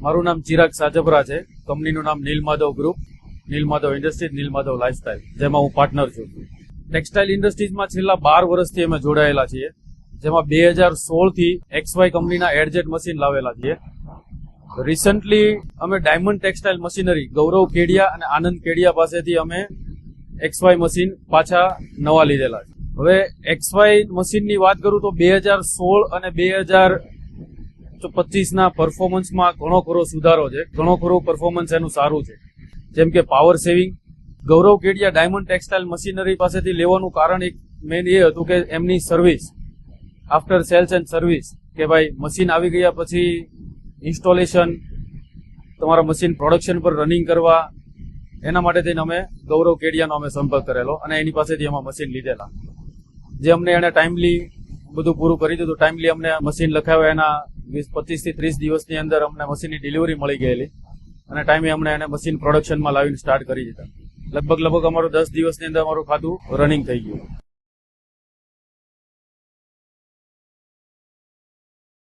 મારું નામ ચિરાગ સાજપરા છે. કંપનીનું નામ નીલમાધવ ગ્રુપ, નીલમાધવ ઇન્ડસ્ટ્રીઝ, નીલમાધવ લાઇફસ્ટાઇલ, જેમાં હું પાર્ટનર છું. ટેક્સટાઇલ ઇન્ડસ્ટ્રીઝમાં છેલ્લા 12 વર્ષથી અમે જોડાયેલા છીએ, જેમાં 2016 થી XY કંપનીના એડજેટ મશીન લાવેલા છીએ. રિસન્ટલી અમે ડાયમંડ ટેક્સટાઇલ મશીનરી ગૌરવ કેડિયા અને આનંદ કેડિયા પાસેથી અમે XY મશીન પાછા નવા લીધેલા છે. હવે XY મશીનની વાત કરું તો 2016 અને 2025ના પરફોર્મન્સમાં ઘણો ખરો સુધારો છે, ઘણો ખરો પરફોર્મન્સ એનું સારું છે. જેમ કે પાવર સેવિંગ. ગૌરવ કેડિયા ડાયમંડ ટેક્સટાઇલ મશીનરી પાસેથી લેવાનું કારણ એક મેઇન એ હતું કે એમની service, after sales and service, કે ભાઈ મશીન આવી ગયા પછી ઇન્સ્ટોલેશન, તમારા મશીન પ્રોડક્શન પર રનિંગ કરવા, એના માટે થઈને અમે ગૌરવ કેડિયાનો અમે સંપર્ક કરેલો અને એની પાસેથી અમે મશીન લીધેલા, જે અમને એને ટાઈમલી બધું પૂરું કરી દીધું. ટાઈમલી અમને મશીન લખાવ્યા એના 25 થી 30 દિવસની અંદર અમને મશીનની ડિલિવરી મળી ગયેલી અને ટાઈમે અમને એને મશીન પ્રોડક્શનમાં લાવીને સ્ટાર્ટ કરી દીધા. લગભગ અમારું 10 દિવસની અંદર અમારું ખાતું રનિંગ થઈ ગયું.